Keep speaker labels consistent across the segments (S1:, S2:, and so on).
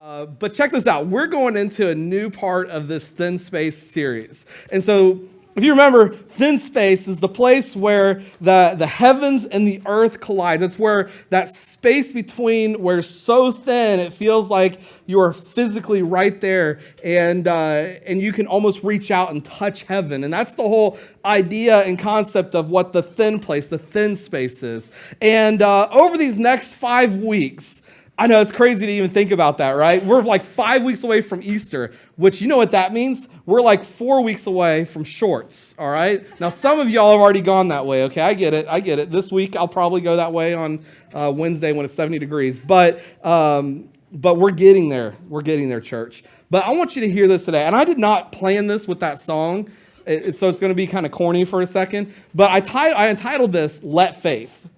S1: But check this out. We're going into a new part of this Thin Space series. And so, if you remember, thin space is the place where the heavens and the earth collide. It's where that space between where it's so thin, it feels like you are physically right there, and you can almost reach out and touch heaven. And that's the whole idea and concept of what the thin place, the thin space is. And over these next 5 weeks, I know it's crazy to even think about that, right? We're like 5 weeks away from Easter, which you know what that means? We're like 4 weeks away from shorts, all right? Now, some of y'all have already gone that way, okay? I get it. This week, I'll probably go that way on Wednesday when it's 70 degrees. But we're getting there. We're getting there, church. But I want you to hear this today. And I did not plan this with that song, so it's going to be kind of corny for a second. But I entitled this, Let Faith.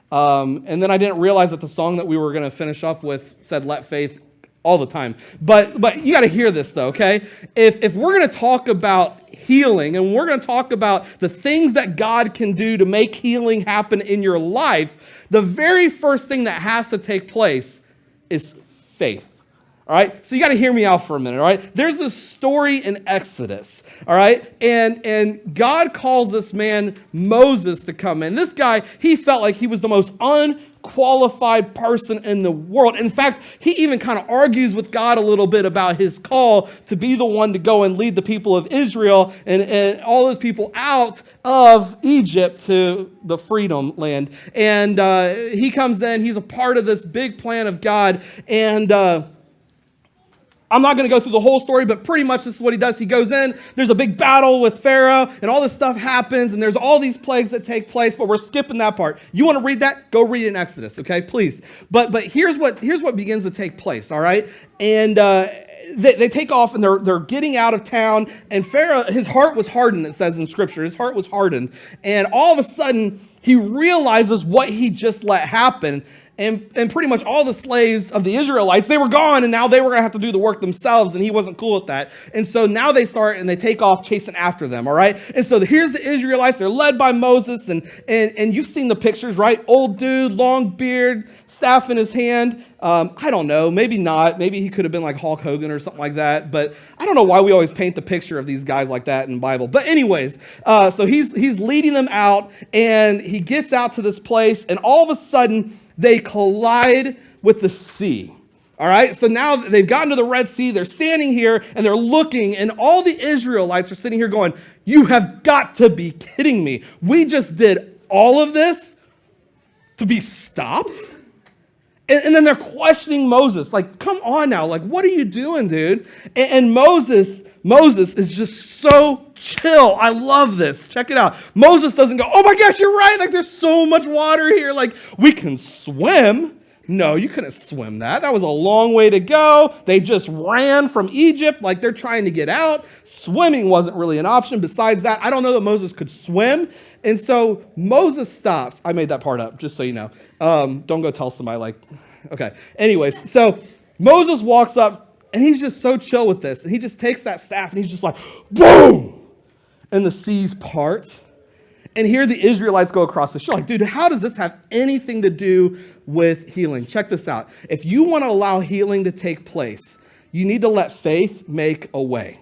S1: And then I didn't realize that the song that we were going to finish up with said "Let Faith" all the time. But you got to hear this though, okay? If we're going to talk about healing and we're going to talk about the things that God can do to make healing happen in your life, the very first thing that has to take place is faith. All right, so you got to hear me out for a minute, all right? There's this story in Exodus, all right? And God calls this man Moses to come in. This guy, he felt like he was the most unqualified person in the world. In fact, he even kind of argues with God a little bit about his call to be the one to go and lead the people of Israel and all those people out of Egypt to the freedom land. And he comes in, he's a part of this big plan of God, and I'm not going to go through the whole story, but pretty much this is what he does. He goes in, there's a big battle with Pharaoh, and all this stuff happens, and there's all these plagues that take place, but we're skipping that part. You want to read that? Go read it in Exodus, okay? Please. But here's what begins to take place, all right? And they take off, and they're getting out of town, and Pharaoh, his heart was hardened, it says in Scripture. His heart was hardened. And all of a sudden, he realizes what he just let happen. And pretty much all the slaves of the Israelites, they were gone, and now they were going to have to do the work themselves, and he wasn't cool with that. And so now they start, and they take off chasing after them, all right? And so here's the Israelites. They're led by Moses, and you've seen the pictures, right? Old dude, long beard, staff in his hand. I don't know, maybe not. Maybe he could have been like Hulk Hogan or something like that, but I don't know why we always paint the picture of these guys like that in the Bible. But anyways, so he's leading them out, and he gets out to this place, and all of a sudden, they collide with the sea. All right, so now they've gotten to the Red Sea. They're standing here and they're looking, and all the Israelites are sitting here going, "You have got to be kidding me. We just did all of this to be stopped?" And then they're questioning Moses, like, "Come on now, like, what are you doing, dude?" And Moses is just so chill. I love this. Check it out. Moses doesn't go, "Oh my gosh, you're right. Like, there's so much water here. Like, we can swim." No, you couldn't swim that. That was a long way to go. They just ran from Egypt. Like, they're trying to get out. Swimming wasn't really an option. Besides that, I don't know that Moses could swim. And so Moses stops. I made that part up, just so you know. Don't go tell somebody, like, okay. Anyways, so Moses walks up, and he's just so chill with this. And he just takes that staff, and he's just like, boom! And the seas part. And here the Israelites go across the shore. Like, dude, how does this have anything to do with healing? Check this out. If you want to allow healing to take place, you need to let faith make a way.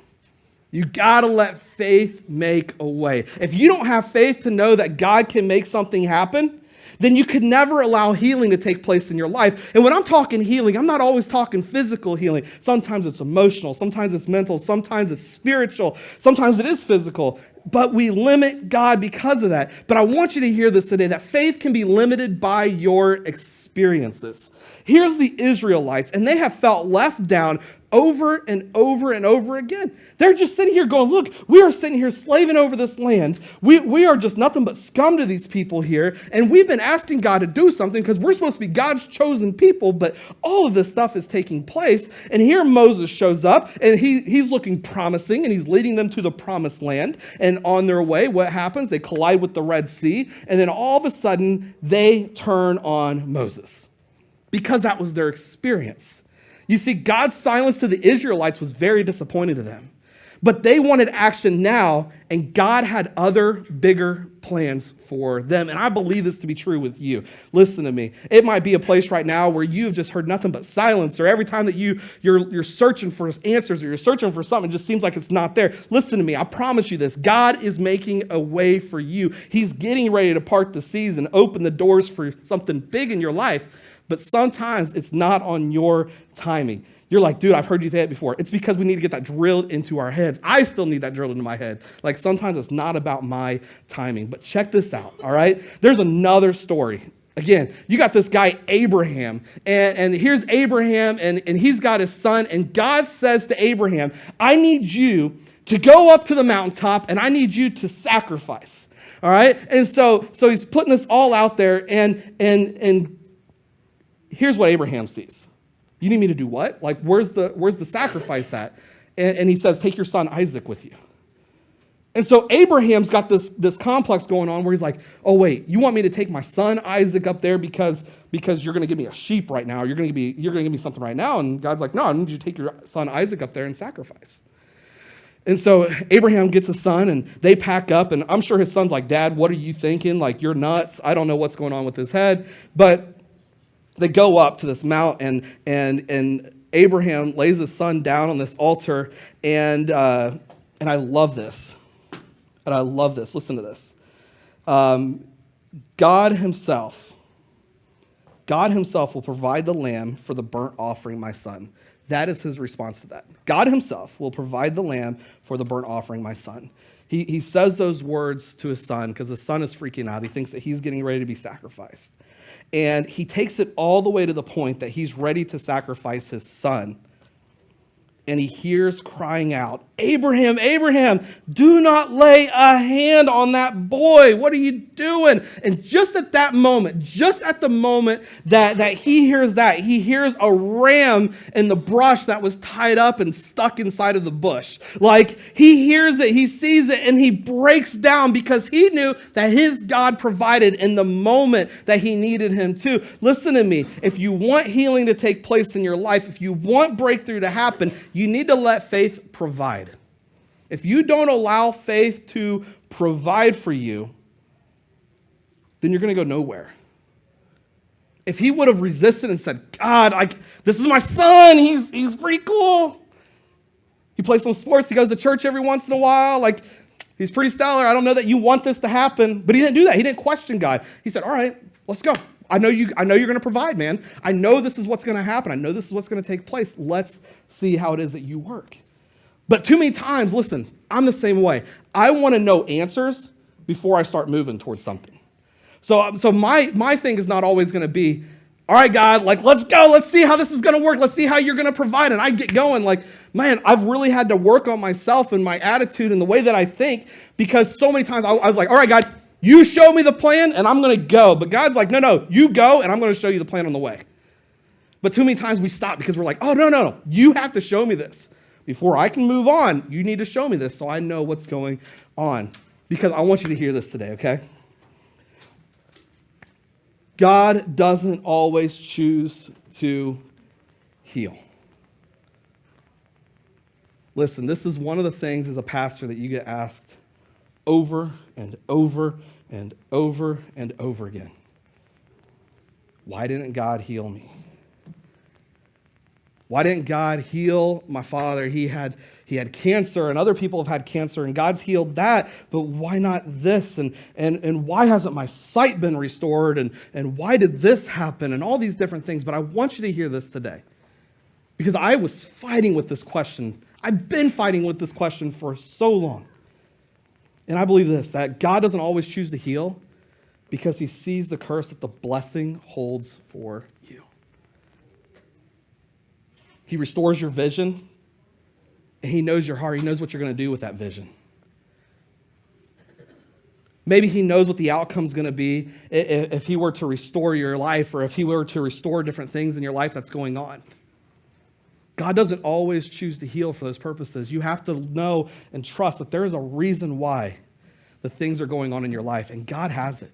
S1: You got to let faith make a way. If you don't have faith to know that God can make something happen, then you could never allow healing to take place in your life. And when I'm talking healing, I'm not always talking physical healing. Sometimes it's emotional, sometimes it's mental, sometimes it's spiritual, sometimes it is physical. But we limit God because of that. But I want you to hear this today, that faith can be limited by your experiences. Here's the Israelites, and they have felt left down over and over and over again. They're just sitting here going, "Look, we are sitting here slaving over this land. We are just nothing but scum to these people here. And we've been asking God to do something because we're supposed to be God's chosen people, but all of this stuff is taking place." And here Moses shows up, and he's looking promising, and he's leading them to the promised land. And on their way, what happens? They collide with the Red Sea, and then all of a sudden, they turn on Moses because that was their experience. You see, God's silence to the Israelites was very disappointing to them. But they wanted action now, and God had other bigger plans for them. And I believe this to be true with you. Listen to me. It might be a place right now where you've just heard nothing but silence, or every time that you're searching for answers, or you're searching for something, it just seems like it's not there. Listen to me. I promise you this. God is making a way for you. He's getting ready to part the seas and open the doors for something big in your life. But sometimes it's not on your timing. You're like, dude, I've heard you say it before. It's because we need to get that drilled into our heads. I still need that drilled into my head. Like sometimes it's not about my timing. But check this out, all right? There's another story. Again, you got this guy, Abraham. And here's Abraham, and he's got his son. And God says to Abraham, I need you to go up to the mountaintop, and I need you to sacrifice. All right? And so he's putting this all out there, and here's what Abraham sees. You need me to do what? Like, where's the sacrifice at? And he says, take your son Isaac with you. And so Abraham's got this complex going on where he's like, oh, wait, you want me to take my son Isaac up there because you're going to give me a sheep right now. You're going to give me something right now. And God's like, no, I need you to take your son Isaac up there and sacrifice. And so Abraham gets a son, and they pack up. And I'm sure his son's like, Dad, what are you thinking? Like, you're nuts. I don't know what's going on with his head. But they go up to this mount, and Abraham lays his son down on this altar, and I love this. And I love this. Listen to this. God himself will provide the lamb for the burnt offering, my son. That is his response to that. God himself will provide the lamb for the burnt offering, my son. He says those words to his son because his son is freaking out. He thinks that he's getting ready to be sacrificed. And he takes it all the way to the point that he's ready to sacrifice his son. And he hears crying out, Abraham, Abraham, do not lay a hand on that boy. What are you doing? And just at that moment, just at the moment that he hears that, he hears a ram in the brush that was tied up and stuck inside of the bush. Like, he hears it, he sees it, and he breaks down because he knew that his God provided in the moment that he needed him to. Listen to me. If you want healing to take place in your life, if you want breakthrough to happen, you need to let faith provide. If you don't allow faith to provide for you, then you're going to go nowhere. If he would have resisted and said, God, this is my son. He's pretty cool. He plays some sports. He goes to church every once in a while. Like, he's pretty stellar. I don't know that you want this to happen. But he didn't do that. He didn't question God. He said, all right, let's go. I know you're going to provide, man. I know this is what's going to happen. I know this is what's going to take place. Let's see how it is that you work. But too many times, listen, I'm the same way. I want to know answers before I start moving towards something. So my thing is not always going to be, all right, God, like, let's go. Let's see how this is going to work. Let's see how you're going to provide. And I get going like, man, I've really had to work on myself and my attitude and the way that I think, because so many times I was like, all right, God, you show me the plan and I'm going to go. But God's like, no, you go and I'm going to show you the plan on the way. But too many times we stop because we're like, oh, no, you have to show me this. Before I can move on, you need to show me this so I know what's going on. Because I want you to hear this today, okay? God doesn't always choose to heal. Listen, this is one of the things as a pastor that you get asked over and over and over and over again. Why didn't God heal me? Why didn't God heal my father? He had cancer, and other people have had cancer, and God's healed that, but why not this? And why hasn't my sight been restored? And why did this happen? And all these different things. But I want you to hear this today, because I was fighting with this question. I've been fighting with this question for so long. And I believe this, that God doesn't always choose to heal because he sees the curse that the blessing holds for you. He restores your vision, and he knows your heart. He knows what you're going to do with that vision. Maybe he knows what the outcome's going to be if he were to restore your life, or if he were to restore different things in your life that's going on. God doesn't always choose to heal for those purposes. You have to know and trust that there is a reason why the things are going on in your life, and God has it.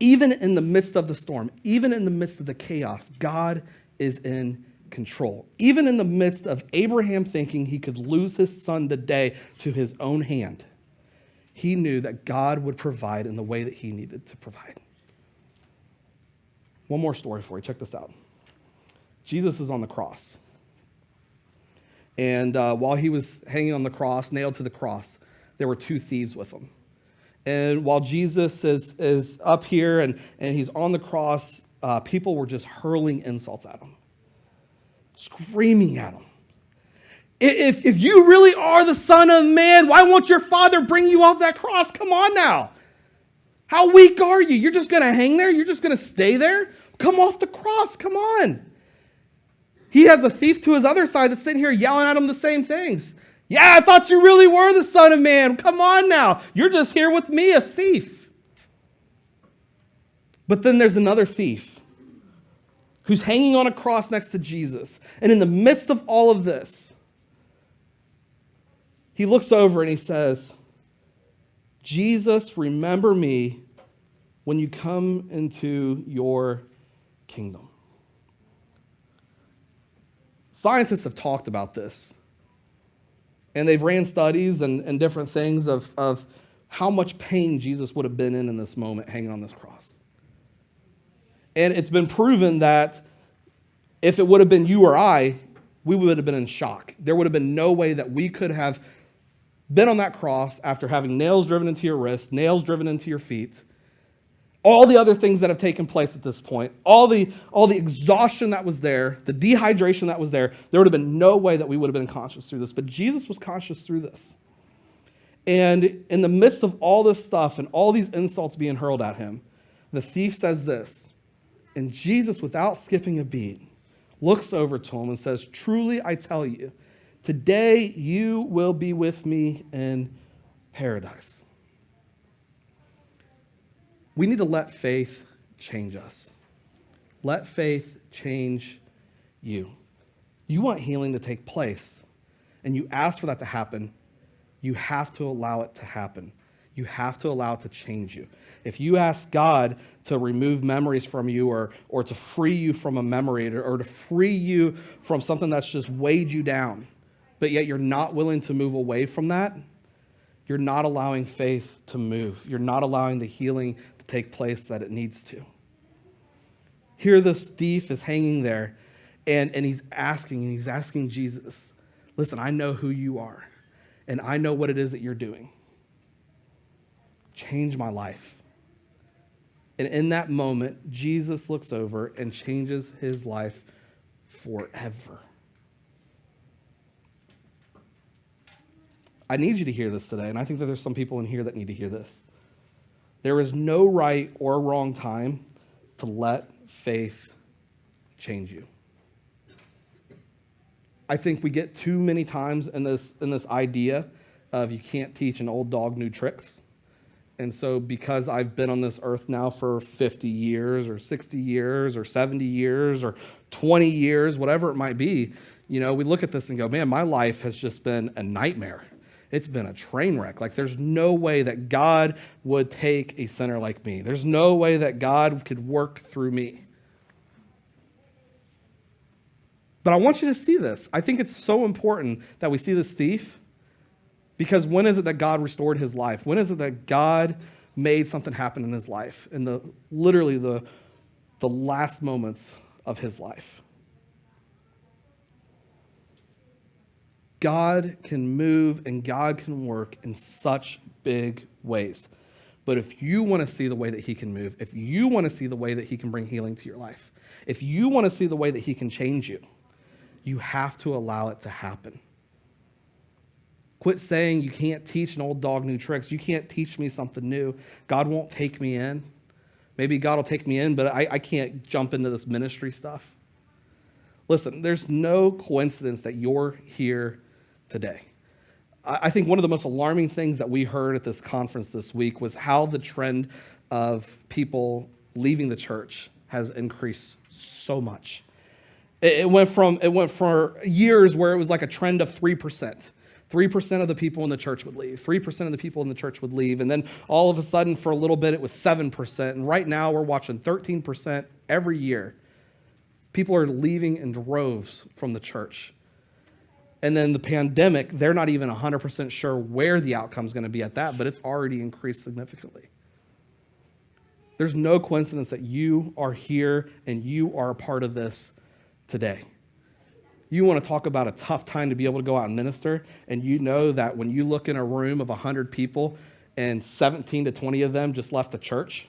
S1: Even in the midst of the storm, even in the midst of the chaos, God is in control. Even in the midst of Abraham thinking he could lose his son today to his own hand, he knew that God would provide in the way that he needed to provide. One more story for you. Check this out. Jesus is on the cross. And while he was hanging on the cross, nailed to the cross, there were two thieves with him. And while Jesus is up here and he's on the cross, people were just hurling insults at him, screaming at him. If you really are the Son of Man, why won't your Father bring you off that cross? Come on now. How weak are you? You're just going to hang there? You're just going to stay there? Come off the cross. Come on. He has a thief to his other side that's sitting here yelling at him the same things. Yeah, I thought you really were the Son of Man. Come on now. You're just here with me, a thief. But then there's another thief who's hanging on a cross next to Jesus. And in the midst of all of this, he looks over and he says, Jesus, remember me when you come into your kingdom. Scientists have talked about this, and they've ran studies and different things of how much pain Jesus would have been in this moment hanging on this cross. And it's been proven that if it would have been you or I, we would have been in shock. There would have been no way that we could have been on that cross after having nails driven into your wrist, nails driven into your feet, all the other things that have taken place at this point, all the exhaustion that was there, the dehydration that was there would have been no way that we would have been conscious through this. But Jesus was conscious through this. And in the midst of all this stuff and all these insults being hurled at him, the thief says this, and Jesus, without skipping a beat, looks over to him and says, truly I tell you, today you will be with me in paradise. We need to let faith change us. Let faith change you. You want healing to take place, and you ask for that to happen. You have to allow it to happen. You have to allow it to change you. If you ask God to remove memories from you or to free you from a memory or to free you from something that's just weighed you down, but yet you're not willing to move away from that, you're not allowing faith to move. You're not allowing the healing to take place that it needs to. Here this thief is hanging there and he's asking Jesus, listen, I know who you are and I know what it is that you're doing. Change my life. And in that moment, Jesus looks over and changes his life forever. I need you to hear this today, and I think that there's some people in here that need to hear this. There is no right or wrong time to let faith change you. I think we get too many times in this idea of you can't teach an old dog new tricks. And so because I've been on this earth now for 50 years or 60 years or 70 years or 20 years, whatever it might be, we look at this and go, man, my life has just been a nightmare. It's been a train wreck. Like, there's no way that God would take a sinner like me. There's no way that God could work through me. But I want you to see this. I think it's so important that we see this thief, because when is it that God restored his life? When is it that God made something happen in his life? In literally the last moments of his life. God can move and God can work in such big ways. But if you want to see the way that he can move, if you want to see the way that he can bring healing to your life, if you want to see the way that he can change you, you have to allow it to happen. Quit saying you can't teach an old dog new tricks. You can't teach me something new. God won't take me in. Maybe God will take me in, but I can't jump into this ministry stuff. Listen, there's no coincidence that you're here today. I think one of the most alarming things that we heard at this conference this week was how the trend of people leaving the church has increased so much. It went for years where it was like a trend of 3%. 3% of the people in the church would leave. 3% of the people in the church would leave. And then all of a sudden, for a little bit, it was 7%. And right now, we're watching 13% every year. People are leaving in droves from the church. And then the pandemic, they're not even 100% sure where the outcome is going to be at that, but it's already increased significantly. There's no coincidence that you are here and you are a part of this today. You want to talk about a tough time to be able to go out and minister, and you know that when you look in a room of 100 people and 17 to 20 of them just left the church,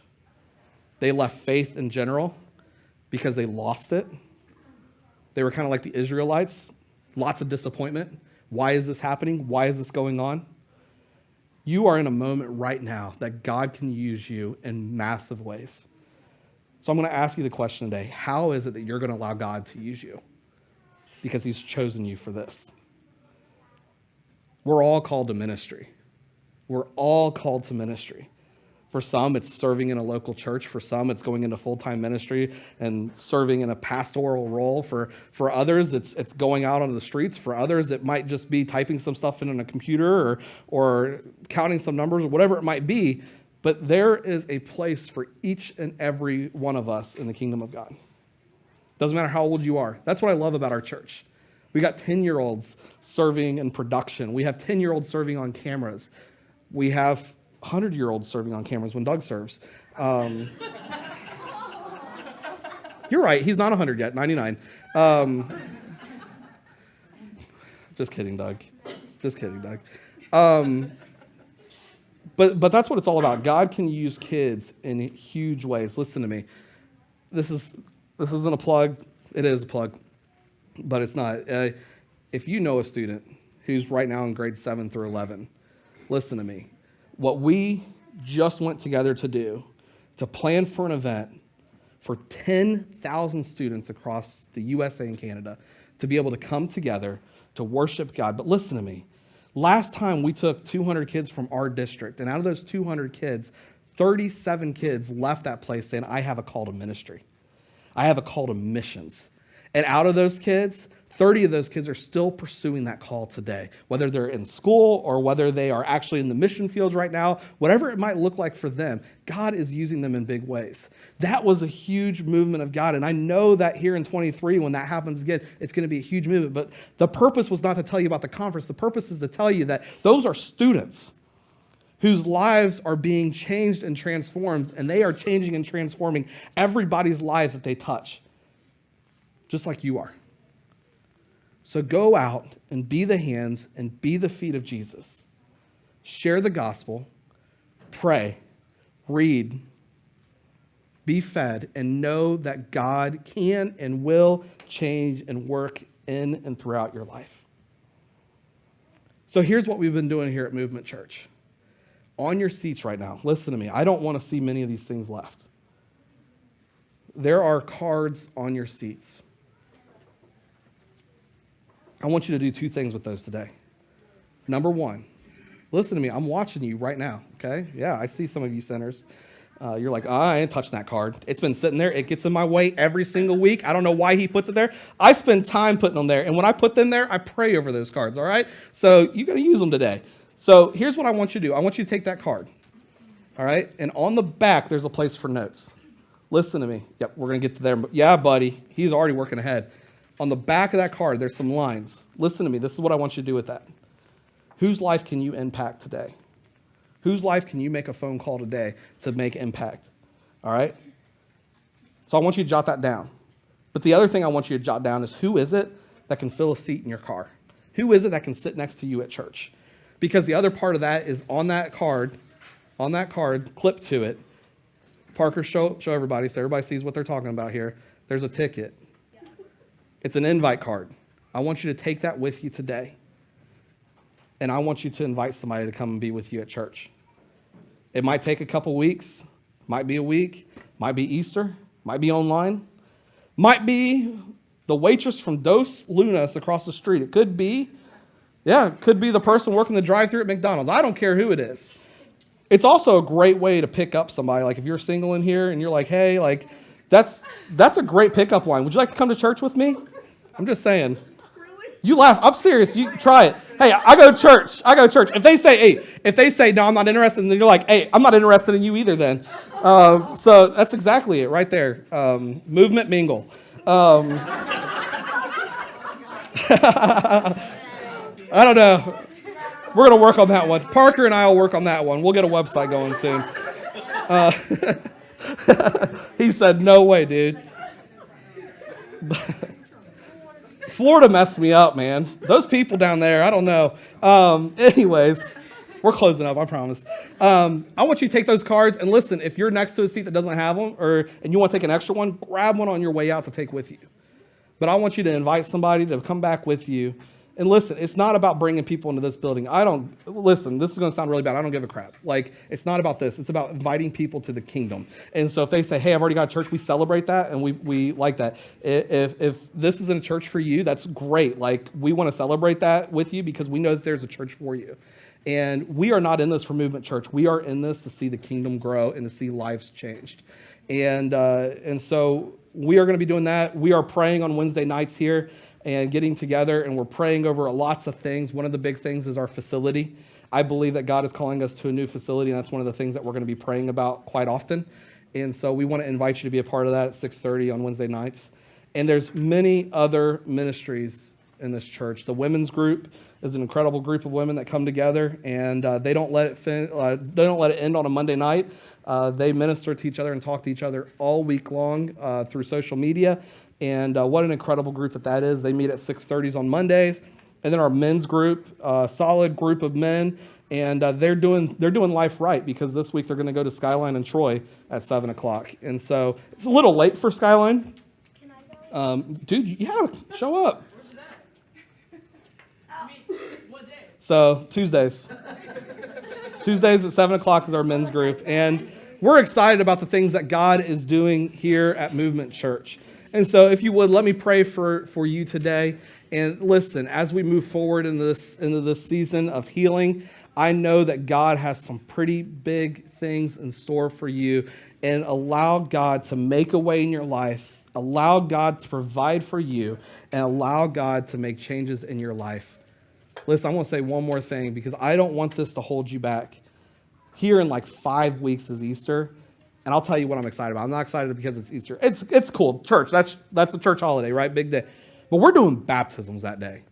S1: they left faith in general because they lost it. They were kind of like the Israelites, lots of disappointment. Why is this happening? Why is this going on? You are in a moment right now that God can use you in massive ways. So I'm going to ask you the question today. How is it that you're going to allow God to use you? Because he's chosen you for this. We're all called to ministry. We're all called to ministry. For some, it's serving in a local church. For some, it's going into full-time ministry and serving in a pastoral role. For others, it's going out on the streets. For others, it might just be typing some stuff in on a computer or counting some numbers or whatever it might be. But there is a place for each and every one of us in the kingdom of God. Doesn't matter how old you are. That's what I love about our church. We got 10-year-olds serving in production. We have 10-year-olds serving on cameras. We have 100-year-olds serving on cameras when Doug serves. You're right. He's not 100 yet, 99. Just kidding, Doug. Just kidding, Doug. But that's what it's all about. God can use kids in huge ways. Listen to me. This isn't a plug. It is a plug, but it's not. If you know a student who's right now in grades 7 through 11, listen to me. What we just went together to do, to plan for an event for 10,000 students across the USA and Canada to be able to come together to worship God. But listen to me. Last time we took 200 kids from our district, and out of those 200 kids, 37 kids left that place saying, I have a call to ministry. I have a call to missions. And out of those kids, 30 of those kids are still pursuing that call today, whether they're in school or whether they are actually in the mission fields right now, whatever it might look like for them, God is using them in big ways. That was a huge movement of God. And I know that here in 23, when that happens again, it's going to be a huge movement. But the purpose was not to tell you about the conference. The purpose is to tell you that those are students whose lives are being changed and transformed, and they are changing and transforming everybody's lives that they touch, just like you are. So go out and be the hands and be the feet of Jesus. Share the gospel, pray, read, be fed, and know that God can and will change and work in and throughout your life. So here's what we've been doing here at Movement Church. On your seats right now, listen to me. I don't want to see many of these things left. There are cards on your seats. I want you to do two things with those today. Number one, listen to me. I'm watching you right now, okay? Yeah, I see some of you sinners. You're like, I ain't touching that card. It's been sitting there. It gets in my way every single week. I don't know why he puts it there. I spend time putting them there. And when I put them there, I pray over those cards, all right? So you're going to use them today. So here's what I want you to do. I want you to take that card, all right? And on the back, there's a place for notes. Listen to me. Yep, we're going to get to there. Yeah, buddy. He's already working ahead. On the back of that card, there's some lines. Listen to me. This is what I want you to do with that. Whose life can you impact today? Whose life can you make a phone call today to make impact? All right? So I want you to jot that down. But the other thing I want you to jot down is who is it that can fill a seat in your car? Who is it that can sit next to you at church? Because the other part of that is on that card, clipped to it. Parker, show everybody so everybody sees what they're talking about here. There's a ticket. It's an invite card. I want you to take that with you today. And I want you to invite somebody to come and be with you at church. It might take a couple weeks, might be a week, might be Easter, might be online, might be the waitress from Dos Lunas across the street. It could be the person working the drive-thru at McDonald's. I don't care who it is. It's also a great way to pick up somebody. Like if you're single in here and you're like, hey, like that's a great pickup line. Would you like to come to church with me? I'm just saying. Really? You laugh. I'm serious. You try it. Hey, I go to church. If they say, no, I'm not interested, and then you're like, hey, I'm not interested in you either then. So that's exactly it right there. Movement mingle. I don't know. We're going to work on that one. Parker and I will work on that one. We'll get a website going soon. He said, no way, dude. Florida messed me up, man. Those people down there, I don't know. Anyways, we're closing up, I promise. I want you to take those cards and listen, if you're next to a seat that doesn't have them and you want to take an extra one, grab one on your way out to take with you. But I want you to invite somebody to come back with you. And listen, it's not about bringing people into this building. Listen, this is going to sound really bad. I don't give a crap. Like, it's not about this. It's about inviting people to the kingdom. And so if they say, hey, I've already got a church, we celebrate that, and we like that. If this isn't a church for you, that's great. Like, we want to celebrate that with you because we know that there's a church for you. And we are not in this for Movement Church. We are in this to see the kingdom grow and to see lives changed. And so we are going to be doing that. We are praying on Wednesday nights here and getting together, and we're praying over lots of things. One of the big things is our facility. I believe that God is calling us to a new facility, and that's one of the things that we're going to be praying about quite often. And so we want to invite you to be a part of that at 6:30 on Wednesday nights. And there's many other ministries in this church. The women's group is an incredible group of women that come together, and they don't let it end on a Monday night. They minister to each other and talk to each other all week long through social media. And what an incredible group that is. They meet at 6:30 on Mondays. And then our men's group, solid group of men, and they're doing life right because this week they're going to go to Skyline and Troy at 7 o'clock. And so it's a little late for Skyline. Can I go? Dude, yeah, show up.
S2: Where's it at? What day?
S1: So Tuesdays. Tuesdays at 7 o'clock is our men's group. And we're excited about the things that God is doing here at Movement Church. And so if you would, let me pray for you today. And listen, as we move forward into this season of healing, I know that God has some pretty big things in store for you. And allow God to make a way in your life. Allow God to provide for you. And allow God to make changes in your life. Listen, I want to say one more thing because I don't want this to hold you back. Here in like 5 weeks is Easter. And I'll tell you what I'm excited about. I'm not excited because it's Easter. It's cool. Church, that's a church holiday, right? Big day. But we're doing baptisms that day.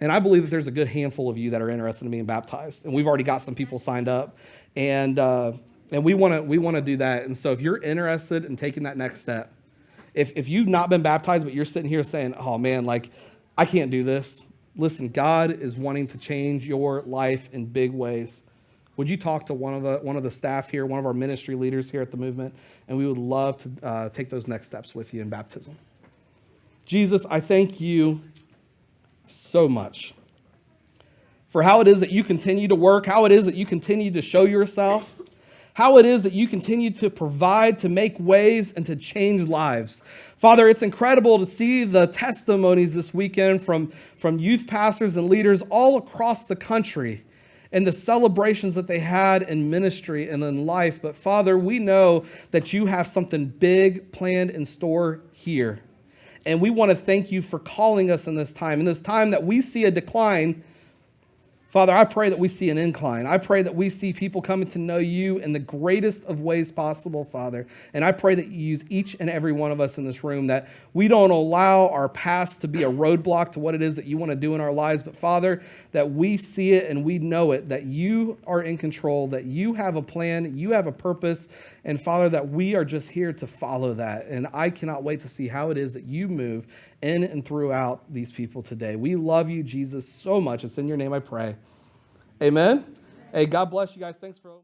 S1: And I believe that there's a good handful of you that are interested in being baptized. And we've already got some people signed up. And we want to do that. And so if you're interested in taking that next step, if you've not been baptized, but you're sitting here saying, oh man, like I can't do this. Listen, God is wanting to change your life in big ways. Would you talk to one of the staff here, one of our ministry leaders here at the movement, and we would love to take those next steps with you in baptism. Jesus, I thank you so much for how it is that you continue to work, how it is that you continue to show yourself, how it is that you continue to provide, to make ways, and to change lives. Father, it's incredible to see the testimonies this weekend from youth pastors and leaders all across the country and the celebrations that they had in ministry and in life. But Father, we know that you have something big planned in store here. And we want to thank you for calling us in this time that we see a decline. Father, I pray that we see an incline. I pray that we see people coming to know you in the greatest of ways possible, Father. And I pray that you use each and every one of us in this room, that we don't allow our past to be a roadblock to what it is that you want to do in our lives. But Father, that we see it and we know it, that you are in control, that you have a plan, you have a purpose. And Father, that we are just here to follow that. And I cannot wait to see how it is that you move in and throughout these people today. We love you, Jesus, so much. It's in your name I pray. Amen. Hey, God bless you guys. Thanks for